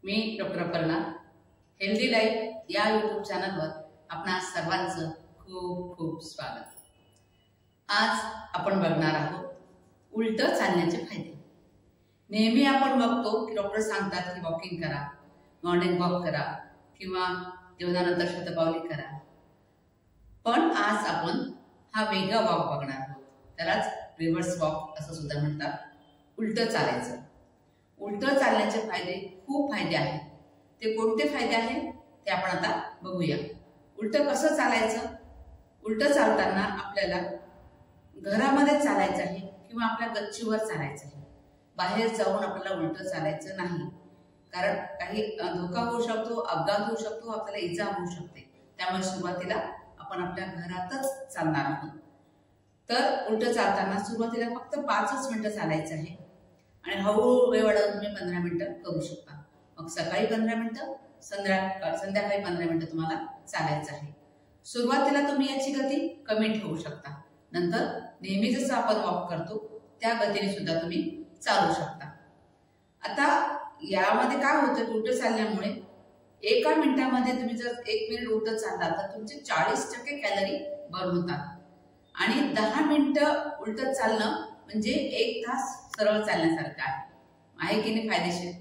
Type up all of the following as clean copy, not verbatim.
मी doctor Aparna healthy life या YouTube चॅनलवर आपणा सर्वांचं खूप खूप स्वागत। आज आपण बघणार आहोत उलट चालण्याचे फायदे। नेहमी आपण बघतो की डॉक्टर सांगतात की वॉकिंग करा, मॉर्निंग वॉक करा किंवा जेवणानंतर शतपावली करा, पण आज आपण हा वेगळा वॉक बघणार आहोत। त्यालाच रिव्हर्स वॉक असं सुद्धा म्हणतात। उलट चालायचं। उलट चालण्याचे फायदे खूप फायदे आहेत। ते कोणते फायदे आहेत ते आपण आता बघूया। उलट कसं चालायचं? उलट चालताना आपल्याला घरामध्ये चालायचं आहे किंवा आपल्या गच्चीवर चालायचं आहे। बाहेर जाऊन आपल्याला उलट चालायचं नाही, कारण काही धोका होऊ शकतो, अपघात होऊ शकतो, आपल्याला इजा होऊ शकते। त्यामुळे सुरुवातीला आपण आपल्या घरातच चालणार आहोत। तर उलट चालताना सुरुवातीला फक्त 5 मिनिटं चालायचं आहे आणि हळूहळू वेळ वाढवून तुम्ही 15 मिनिटं करू शकता। मग सकाळी 15 मिनिटं, संध्याकाळी 15 मिनिटं तुम्हाला चालायचं आहे। सुरुवातीला तुम्ही याची गती कमी ठेवू शकता, नंतर नेहमी जसं आपण वॉक करतो त्या गतीने सुद्धा तुम्ही चालू शकता। आता यामध्ये काय होतं, उलट चालण्यामुळे 1 मिनिटामध्ये तुम्ही जर 1 मिनिट उलट चालला तर तुमचे 40% कॅलरी बर्न होतात आणि 10 मिनिटं उलट चालणं म्हणजे 1 तास सरळ चालण्यासारखं आहे की नाही फायदेशीर।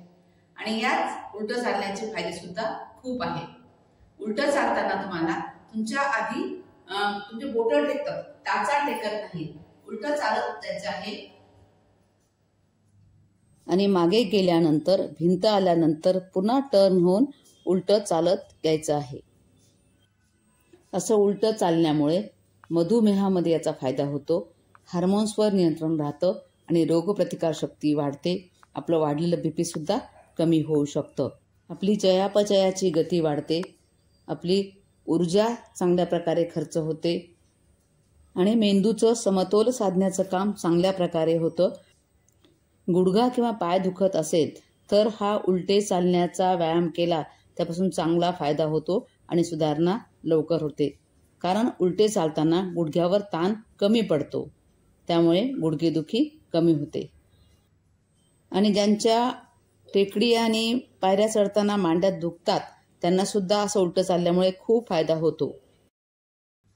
आणि याच उलट चालण्याचे फायदे सुद्धा खूप आहेत। उलट चालताना तुम्हाला तुमच्या आधी तुमचे बोटं टेकतात, टाचा टेकत नाही। उलट चालत जायचं आहे आणि मागे गेल्यानंतर भिंत आल्यानंतर पुन्हा टर्न होऊन उलट चालत यायचं आहे। असं उलट चालण्यामुळे मधुमेहामध्ये याचा फायदा होतो। हार्मोन्सवर नियंत्रण राहतं आणि रोगप्रतिकारशक्ती वाढते। आपलं वाढलेलं बीपी सुद्धा कमी होऊ शकतं। आपली चयापचयाची गती वाढते, आपली ऊर्जा चांगल्या प्रकारे खर्च होते आणि मेंदूचं समतोल साधण्याचं काम चांगल्या प्रकारे होतं। गुडघा किंवा पाय दुखत असेल तर हा उलटे चालण्याचा व्यायाम केला त्यापासून चांगला फायदा होतो आणि सुधारणा लवकर होते, कारण उलटे चालताना गुडघ्यावर ताण कमी पडतो, त्यामुळे गुडघेदुखी कमी होते। आणि ज्यांच्या टेकडी आणि पायऱ्या चढताना मांड्यात दुखतात त्यांना सुद्धा असं उलट चालल्यामुळे खूप फायदा होतो।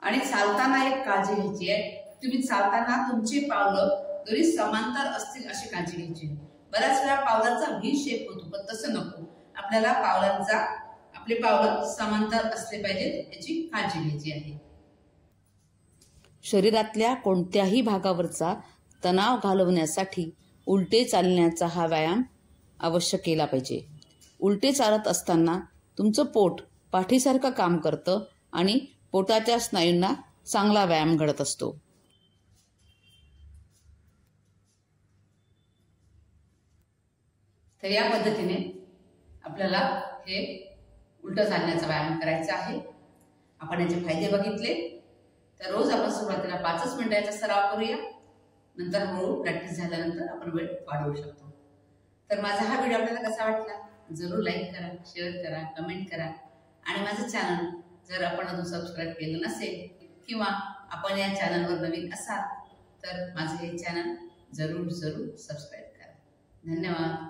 आणि चालताना एक काळजी घ्यायची आहे, तुम्ही चालताना तुमची पावलं जरी समांतर असतील अशी काळजी घ्यायची आहे। बऱ्याच वेळा पावलांचा व्ही शेप होतो, पण तसं नको। आपल्याला आपले पावलं समांतर असले पाहिजेत याची काळजी घ्यायची आहे। शरीरातल्या कोणत्याही भागावरचा तणाव घालवण्यासाठी उलटे चालण्याचा हा व्यायाम अवश्य केला पाहिजे। उलटे चालत असताना तुमचं पोट पाठीसारखं काम करतं आणि पोटाच्या स्नायूंना चांगला व्यायाम घडत असतो। तर या पद्धतीने आपल्याला हे उलट चालण्याचा व्यायाम करायचा आहे। आपण याचे फायदे बघितले, तर रोज आपण सुरुवातीला 5 मिनिटांचा सराव करूया, नंतर हळूहळू प्रॅक्टिस झाल्यानंतर आपण वेळ वाढवू शकतो। तर माझा हा व्हिडिओ आपल्याला कसा वाटला जरूर लाईक करा, शेअर करा, कमेंट करा आणि माझं चॅनल जर आपण अजून सबस्क्राईब केलं नसेल किंवा आपण या चॅनलवर नवीन असाल तर माझं हे चॅनल जरूर सबस्क्राईब करा। धन्यवाद।